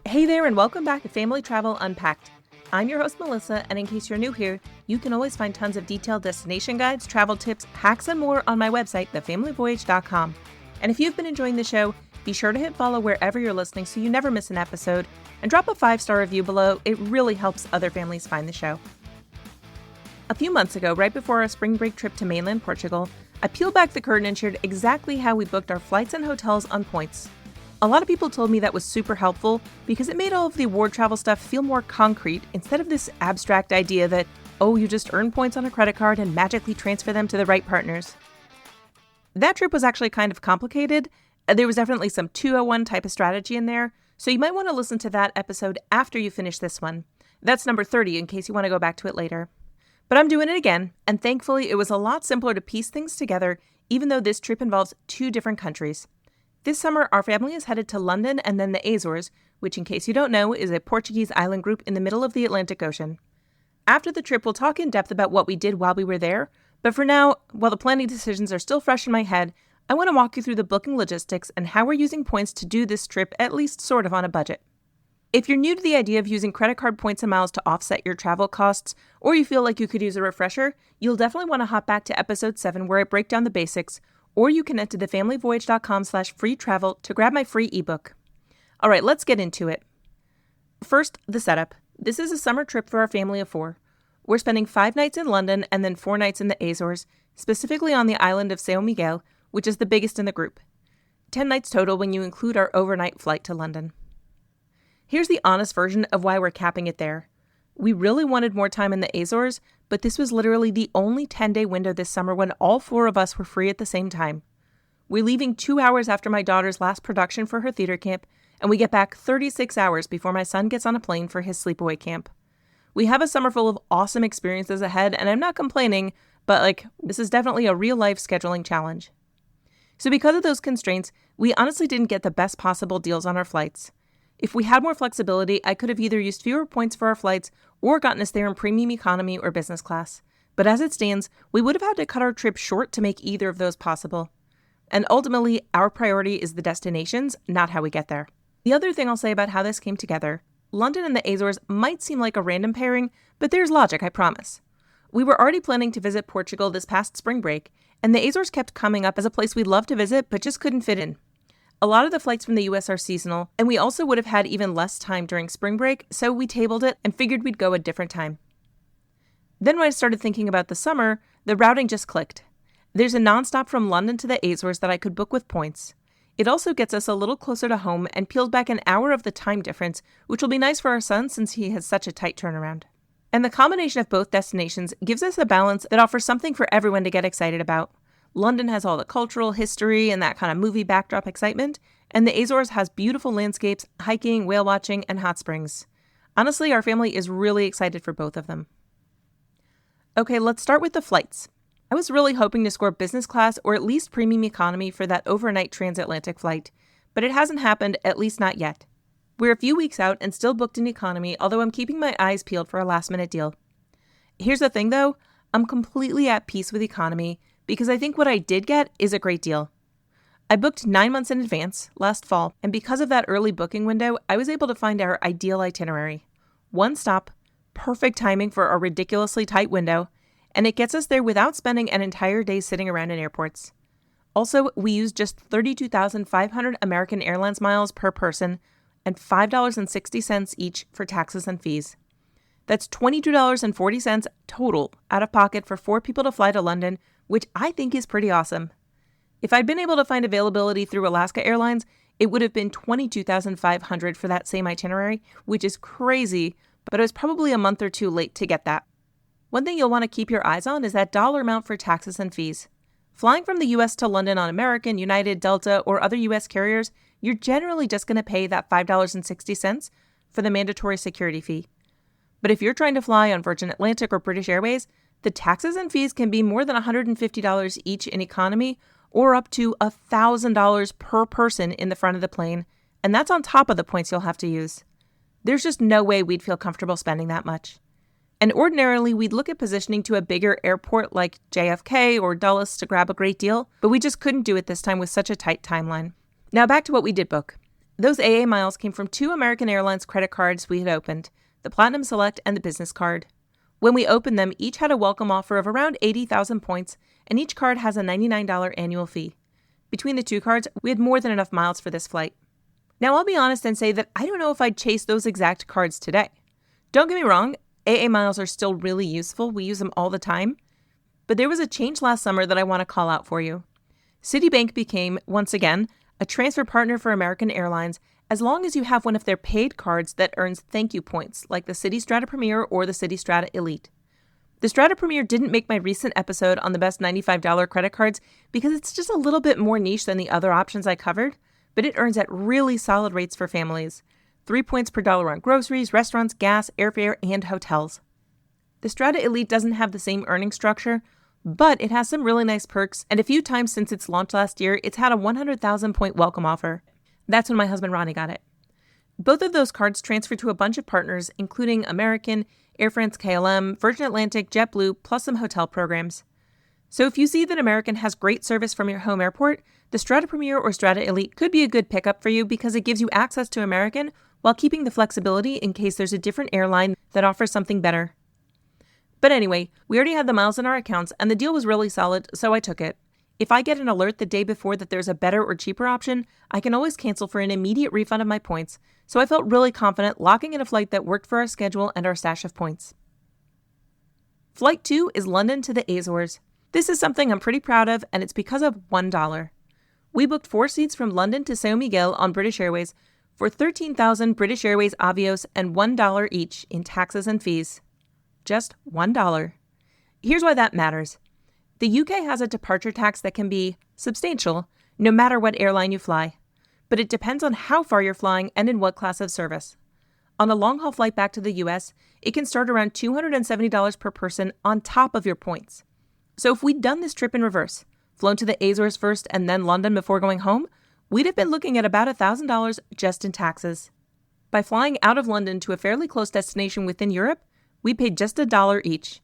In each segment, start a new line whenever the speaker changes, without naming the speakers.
Hey there, and welcome back to Family Travel Unpacked. I'm your host, Melissa, and in case you're new here, you can always find tons of detailed destination guides, travel tips, hacks, and more on my website, thefamilyvoyage.com. And if you've been enjoying the show, be sure to hit follow wherever you're listening so you never miss an episode, and drop a 5-star review below. It really helps other families find the show. A few months ago, right before our spring break trip to mainland Portugal, I peeled back the curtain and shared exactly how we booked our flights and hotels on points. A lot of people told me that was super helpful because it made all of the award travel stuff feel more concrete instead of this abstract idea that, oh, you just earn points on a credit card and magically transfer them to the right partners. That trip was actually kind of complicated. There was definitely some 201 type of strategy in there, so you might want to listen to that episode after you finish this one. That's number 30 in case you want to go back to it later. But I'm doing it again, and thankfully it was a lot simpler to piece things together, even though this trip involves 2 different countries. This summer, our family is headed to London and then the Azores, which, in case you don't know, is a Portuguese island group in the middle of the Atlantic Ocean. After the trip, we'll talk in depth about what we did while we were there, but for now, while the planning decisions are still fresh in my head, I want to walk you through the booking logistics and how we're using points to do this trip at least sort of on a budget. If you're new to the idea of using credit card points and miles to offset your travel costs, or you feel like you could use a refresher, you'll definitely want to hop back to episode 7 where I break down the basics, or you can head to thefamilyvoyage.com/free travel to grab my free ebook. All right, let's get into it. First, the setup. This is a summer trip for our family of 4. We're spending 5 nights in London and then 4 nights in the Azores, specifically on the island of São Miguel, which is the biggest in the group. 10 nights total when you include our overnight flight to London. Here's the honest version of why we're capping it there. We really wanted more time in the Azores, but this was literally the only 10-day window this summer when all 4 of us were free at the same time. We're leaving 2 hours after my daughter's last production for her theater camp, and we get back 36 hours before my son gets on a plane for his sleepaway camp. We have a summer full of awesome experiences ahead, and I'm not complaining, but this is definitely a real-life scheduling challenge. So because of those constraints, we honestly didn't get the best possible deals on our flights. If we had more flexibility, I could have either used fewer points for our flights or gotten us there in premium economy or business class. But as it stands, we would have had to cut our trip short to make either of those possible. And ultimately, our priority is the destinations, not how we get there. The other thing I'll say about how this came together, London and the Azores might seem like a random pairing, but there's logic, I promise. We were already planning to visit Portugal this past spring break, and the Azores kept coming up as a place we'd love to visit but just couldn't fit in. A lot of the flights from the US are seasonal, and we also would have had even less time during spring break, so we tabled it and figured we'd go a different time. Then when I started thinking about the summer, the routing just clicked. There's a nonstop from London to the Azores that I could book with points. It also gets us a little closer to home and peels back an hour of the time difference, which will be nice for our son since he has such a tight turnaround. And the combination of both destinations gives us a balance that offers something for everyone to get excited about. London has all the cultural history and that kind of movie backdrop excitement, and the Azores has beautiful landscapes, hiking, whale watching, and hot springs. Honestly, our family is really excited for both of them. Okay, let's start with the flights. I was really hoping to score business class or at least premium economy for that overnight transatlantic flight, but it hasn't happened, at least not yet. We're a few weeks out and still booked in economy, although I'm keeping my eyes peeled for a last-minute deal. Here's the thing, though. I'm completely at peace with economy, because I think what I did get is a great deal. I booked 9 months in advance, last fall, and because of that early booking window, I was able to find our ideal itinerary. 1 stop, perfect timing for a ridiculously tight window, and it gets us there without spending an entire day sitting around in airports. Also, we used just 32,500 American Airlines miles per person and $5.60 each for taxes and fees. That's $22.40 total out of pocket for 4 people to fly to London, which I think is pretty awesome. If I'd been able to find availability through Alaska Airlines, it would have been $22,500 for that same itinerary, which is crazy, but I was probably a month or 2 late to get that. One thing you'll want to keep your eyes on is that dollar amount for taxes and fees. Flying from the US to London on American, United, Delta, or other US carriers, you're generally just going to pay that $5.60 for the mandatory security fee. But if you're trying to fly on Virgin Atlantic or British Airways, the taxes and fees can be more than $150 each in economy or up to $1,000 per person in the front of the plane, and that's on top of the points you'll have to use. There's just no way we'd feel comfortable spending that much. And ordinarily, we'd look at positioning to a bigger airport like JFK or Dulles to grab a great deal, but we just couldn't do it this time with such a tight timeline. Now back to what we did book. Those AA miles came from 2 American Airlines credit cards we had opened, the Platinum Select and the Business Card. When we opened them, each had a welcome offer of around 80,000 points, and each card has a $99 annual fee. Between the 2 cards, we had more than enough miles for this flight. Now, I'll be honest and say that I don't know if I'd chase those exact cards today. Don't get me wrong, AA miles are still really useful. We use them all the time. But there was a change last summer that I want to call out for you. Citibank became, once again, a transfer partner for American Airlines as long as you have one of their paid cards that earns thank you points, like the Citi Strata Premier or the Citi Strata Elite. The Strata Premier didn't make my recent episode on the best $95 credit cards because it's just a little bit more niche than the other options I covered, but it earns at really solid rates for families. 3 points per dollar on groceries, restaurants, gas, airfare, and hotels. The Strata Elite doesn't have the same earning structure, but it has some really nice perks, and a few times since its launch last year, it's had a 100,000 point welcome offer. That's when my husband Ronnie got it. Both of those cards transferred to a bunch of partners, including American, Air France KLM, Virgin Atlantic, JetBlue, plus some hotel programs. So if you see that American has great service from your home airport, the Strata Premier or Strata Elite could be a good pickup for you because it gives you access to American while keeping the flexibility in case there's a different airline that offers something better. But anyway, we already had the miles in our accounts and the deal was really solid, so I took it. If I get an alert the day before that there's a better or cheaper option, I can always cancel for an immediate refund of my points, so I felt really confident locking in a flight that worked for our schedule and our stash of points. Flight 2 is London to the Azores. This is something I'm pretty proud of, and it's because of $1. We booked 4 seats from London to São Miguel on British Airways for 13,000 British Airways Avios and $1 each in taxes and fees. Just $1. Here's why that matters. The UK has a departure tax that can be substantial, no matter what airline you fly. But it depends on how far you're flying and in what class of service. On a long-haul flight back to the US, it can start around $270 per person on top of your points. So if we'd done this trip in reverse, flown to the Azores first and then London before going home, we'd have been looking at about $1,000 just in taxes. By flying out of London to a fairly close destination within Europe, we paid just $1 each.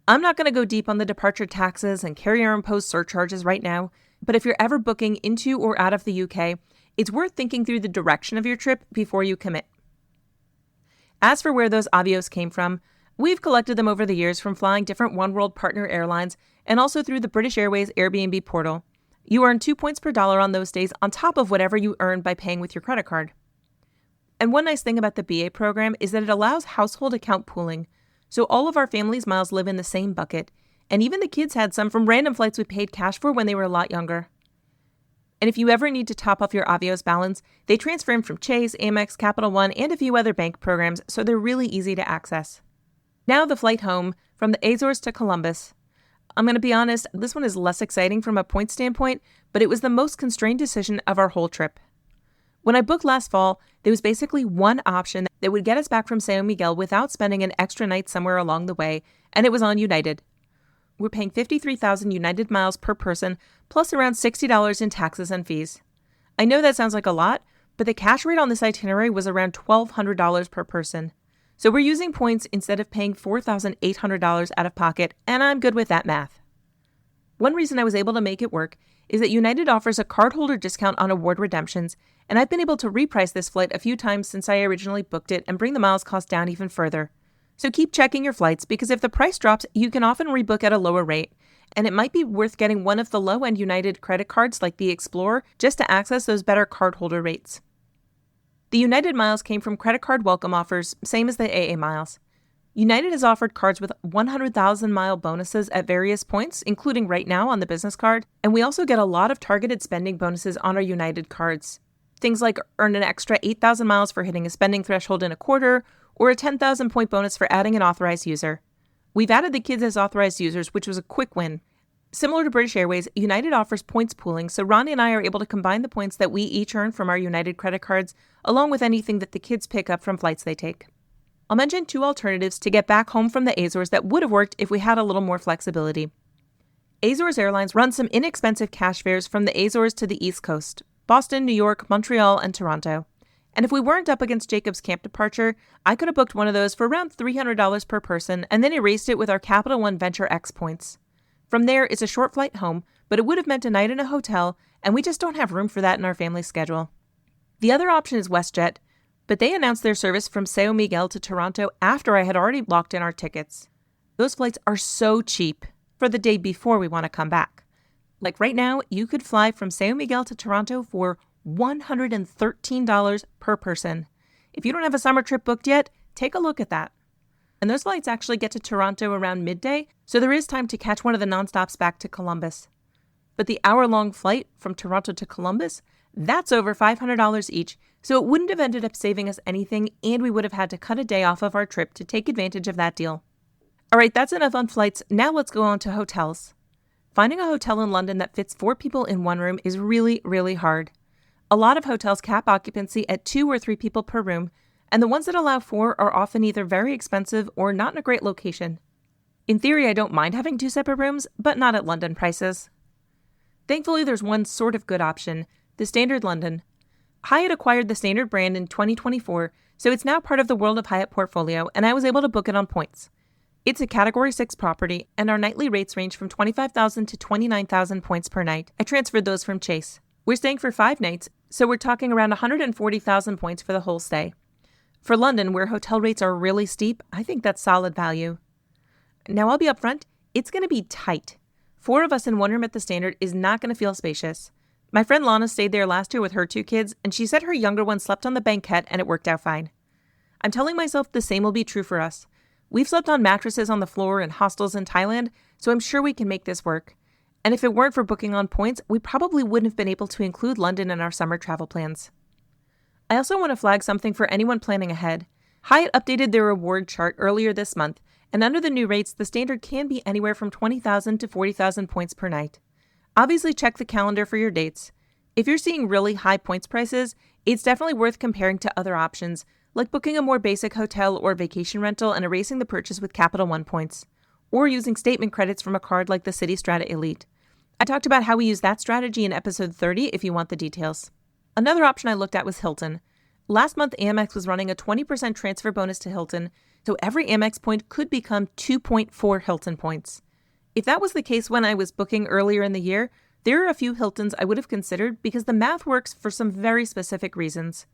I'm not going to go deep on the departure taxes and carrier-imposed surcharges right now, but if you're ever booking into or out of the UK, it's worth thinking through the direction of your trip before you commit. As for where those Avios came from, we've collected them over the years from flying different oneworld partner airlines and also through the British Airways Airbnb portal. You earn 2 points per dollar on those days on top of whatever you earn by paying with your credit card. And one nice thing about the BA program is that it allows household account pooling, so all of our family's miles live in the same bucket, and even the kids had some from random flights we paid cash for when they were a lot younger. And if you ever need to top off your Avios balance, they transfer in from Chase, Amex, Capital One, and a few other bank programs, so they're really easy to access. Now the flight home, from the Azores to Columbus. I'm going to be honest, this one is less exciting from a point standpoint, but it was the most constrained decision of our whole trip. When I booked last fall, there was basically one option that would get us back from São Miguel without spending an extra night somewhere along the way, and it was on United. We're paying 53,000 United miles per person, plus around $60 in taxes and fees. I know that sounds like a lot, but the cash rate on this itinerary was around $1,200 per person. So we're using points instead of paying $4,800 out of pocket, and I'm good with that math. One reason I was able to make it work is that United offers a cardholder discount on award redemptions, and I've been able to reprice this flight a few times since I originally booked it and bring the miles cost down even further. So keep checking your flights because if the price drops, you can often rebook at a lower rate, and it might be worth getting one of the low-end United credit cards like the Explorer just to access those better cardholder rates. The United miles came from credit card welcome offers, same as the AA miles. United has offered cards with 100,000 mile bonuses at various points, including right now on the business card, and we also get a lot of targeted spending bonuses on our United cards. Things like earn an extra 8,000 miles for hitting a spending threshold in a quarter, or a 10,000 point bonus for adding an authorized user. We've added the kids as authorized users, which was a quick win. Similar to British Airways, United offers points pooling, so Ronnie and I are able to combine the points that we each earn from our United credit cards, along with anything that the kids pick up from flights they take. I'll mention 2 alternatives to get back home from the Azores that would have worked if we had a little more flexibility. Azores Airlines runs some inexpensive cash fares from the Azores to the East Coast, Boston, New York, Montreal, and Toronto. And if we weren't up against Jacob's camp departure, I could have booked one of those for around $300 per person and then erased it with our Capital One Venture X points. From there, it's a short flight home, but it would have meant a night in a hotel, and we just don't have room for that in our family schedule. The other option is WestJet, but they announced their service from São Miguel to Toronto after I had already locked in our tickets. Those flights are so cheap for the day before we want to come back. Like right now, you could fly from São Miguel to Toronto for $113 per person. If you don't have a summer trip booked yet, take a look at that. And those flights actually get to Toronto around midday, so there is time to catch one of the nonstops back to Columbus. But the hour-long flight from Toronto to Columbus, that's over $500 each, so it wouldn't have ended up saving us anything, and we would have had to cut a day off of our trip to take advantage of that deal. All right, that's enough on flights. Now let's go on to hotels. Finding a hotel in London that fits 4 people in one room is really, really hard. A lot of hotels cap occupancy at 2 or 3 people per room, and the ones that allow 4 are often either very expensive or not in a great location. In theory, I don't mind having 2 separate rooms, but not at London prices. Thankfully, there's one sort of good option, the Standard London. Hyatt acquired the Standard brand in 2024, so it's now part of the World of Hyatt portfolio, and I was able to book it on points. It's a Category 6 property, and our nightly rates range from 25,000 to 29,000 points per night. I transferred those from Chase. We're staying for 5 nights, so we're talking around 140,000 points for the whole stay. For London, where hotel rates are really steep, I think that's solid value. Now, I'll be upfront, it's going to be tight. 4 of us in one room at the Standard is not going to feel spacious. My friend Lana stayed there last year with her 2 kids, and she said her younger one slept on the banquette and it worked out fine. I'm telling myself the same will be true for us. We've slept on mattresses on the floor in hostels in Thailand, so I'm sure we can make this work. And if it weren't for booking on points, we probably wouldn't have been able to include London in our summer travel plans. I also want to flag something for anyone planning ahead. Hyatt updated their reward chart earlier this month, and under the new rates, the Standard can be anywhere from 20,000 to 40,000 points per night. Obviously, check the calendar for your dates. If you're seeing really high points prices, it's definitely worth comparing to other options, like booking a more basic hotel or vacation rental and erasing the purchase with Capital One points, or using statement credits from a card like the City Strata Elite. I talked about how we use that strategy in episode 30 if you want the details. Another option I looked at was Hilton. Last month, Amex was running a 20% transfer bonus to Hilton, so every Amex point could become 2.4 Hilton points. If that was the case when I was booking earlier in the year, there are a few Hiltons I would have considered because the math works for some very specific reasons.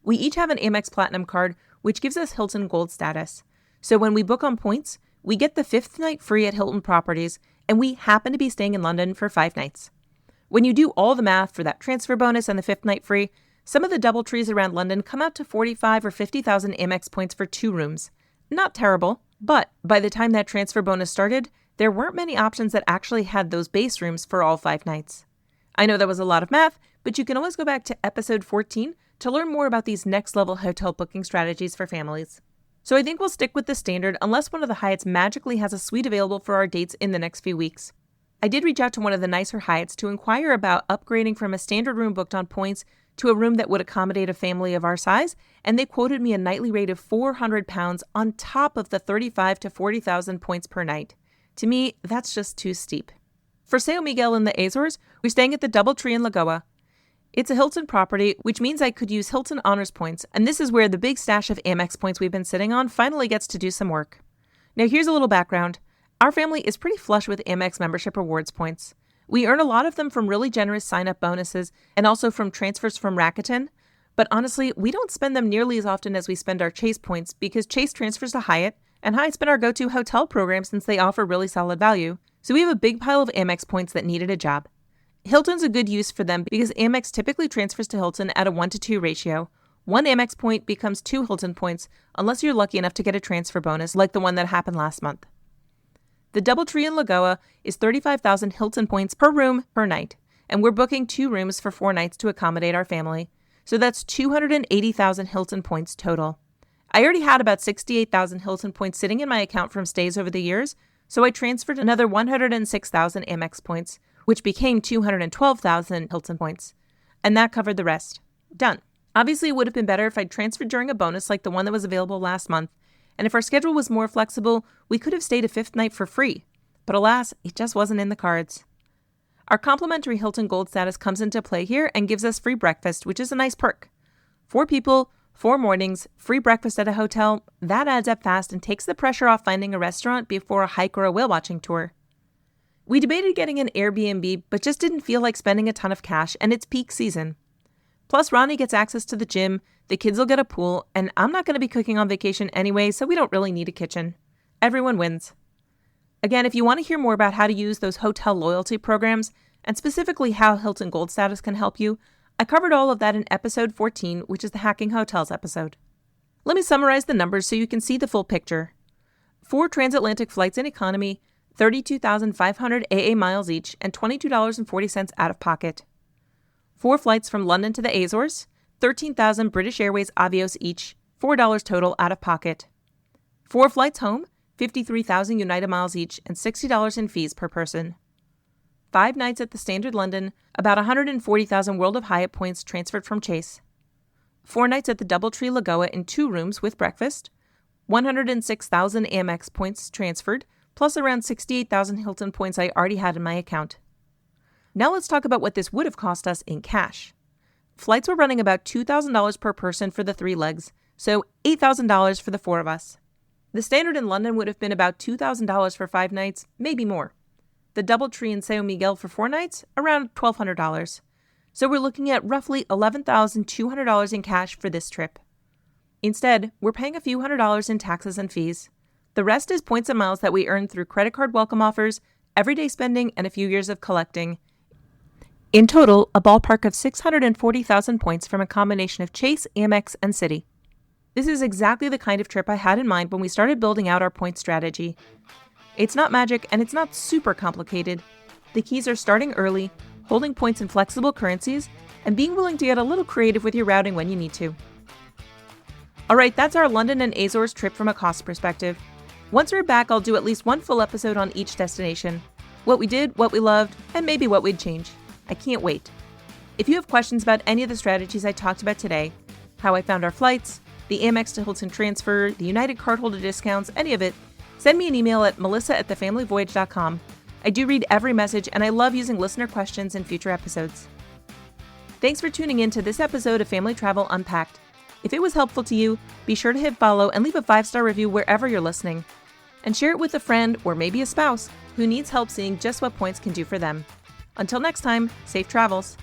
We each have an Amex Platinum card, which gives us Hilton Gold status. So when we book on points, we get the 5th night free at Hilton properties, and we happen to be staying in London for 5 nights. When you do all the math for that transfer bonus and the 5th night free, some of the DoubleTrees around London come out to 45 or 50,000 Amex points for 2 rooms. Not terrible, but by the time that transfer bonus started, there weren't many options that actually had those base rooms for all 5 nights. I know that was a lot of math, but you can always go back to episode 14 to learn more about these next-level hotel booking strategies for families. So I think we'll stick with the Standard unless one of the Hyatts magically has a suite available for our dates in the next few weeks. I did reach out to one of the nicer Hyatts to inquire about upgrading from a standard room booked on points to a room that would accommodate a family of our size, and they quoted me a nightly rate of £400 on top of the 35,000 to 40,000 points per night. To me, that's just too steep. For São Miguel in the Azores, we're staying at the DoubleTree in Lagoa. It's a Hilton property, which means I could use Hilton Honors points, and this is where the big stash of Amex points we've been sitting on finally gets to do some work. Now here's a little background. Our family is pretty flush with Amex membership rewards points. We earn a lot of them from really generous sign-up bonuses and also from transfers from Rakuten, but honestly, we don't spend them nearly as often as we spend our Chase points because Chase transfers to Hyatt, and Hyatt's been our go-to hotel program since they offer really solid value, so we have a big pile of Amex points that needed a job. Hilton's a good use for them because Amex typically transfers to Hilton at a 1-to-2 ratio. 1 Amex point becomes 2 Hilton points unless you're lucky enough to get a transfer bonus like the one that happened last month. The DoubleTree in Lagoa is 35,000 Hilton points per room per night, and we're booking 2 rooms for 4 nights to accommodate our family, so that's 280,000 Hilton points total. I already had about 68,000 Hilton points sitting in my account from stays over the years, so I transferred another 106,000 Amex points, which became 212,000 Hilton points, and that covered the rest. Done. Obviously, it would have been better if I'd transferred during a bonus like the one that was available last month, and if our schedule was more flexible, we could have stayed a 5th night for free. But alas, it just wasn't in the cards. Our complimentary Hilton Gold status comes into play here and gives us free breakfast, which is a nice perk. 4 people, 4 mornings, free breakfast at a hotel, that adds up fast and takes the pressure off finding a restaurant before a hike or a whale watching tour. We debated getting an Airbnb, but just didn't feel like spending a ton of cash, and it's peak season. Plus, Ronnie gets access to the gym, the kids will get a pool, and I'm not going to be cooking on vacation anyway, so we don't really need a kitchen. Everyone wins. Again, if you want to hear more about how to use those hotel loyalty programs, and specifically how Hilton Gold status can help you, I covered all of that in episode 14, which is the Hacking Hotels episode. Let me summarize the numbers so you can see the full picture. 4 transatlantic flights in economy, 32,500 AA miles each, and $22.40 out of pocket. 4 flights from London to the Azores, 13,000 British Airways Avios each, $4 total out of pocket. 4 flights home, 53,000 United miles each, and $60 in fees per person. 5 nights at the Standard London, about 140,000 World of Hyatt points transferred from Chase. 4 nights at the DoubleTree Lagoa in 2 rooms with breakfast, 106,000 Amex points transferred, plus around 68,000 Hilton points I already had in my account. Now let's talk about what this would have cost us in cash. Flights were running about $2,000 per person for the 3 legs, so $8,000 for the 4 of us. The Standard in London would have been about $2,000 for 5 nights, maybe more. The DoubleTree in São Miguel for 4 nights, around $1,200. So we're looking at roughly $11,200 in cash for this trip. Instead, we're paying a few $100s in taxes and fees. The rest is points and miles that we earn through credit card welcome offers, everyday spending, and a few years of collecting. In total, a ballpark of 640,000 points from a combination of Chase, Amex, and Citi. This is exactly the kind of trip I had in mind when we started building out our point strategy. It's not magic, and it's not super complicated. The keys are starting early, holding points in flexible currencies, and being willing to get a little creative with your routing when you need to. Alright, that's our London and Azores trip from a cost perspective. Once we're back, I'll do at least one full episode on each destination. What we did, what we loved, and maybe what we'd change. I can't wait. If you have questions about any of the strategies I talked about today, how I found our flights, the Amex to Hilton transfer, the United cardholder discounts, any of it, send me an email at melissa@thefamilyvoyage.com. I do read every message, and I love using listener questions in future episodes. Thanks for tuning in to this episode of Family Travel Unpacked. If it was helpful to you, be sure to hit follow and leave a 5-star review wherever you're listening. And share it with a friend or maybe a spouse who needs help seeing just what points can do for them. Until next time, safe travels.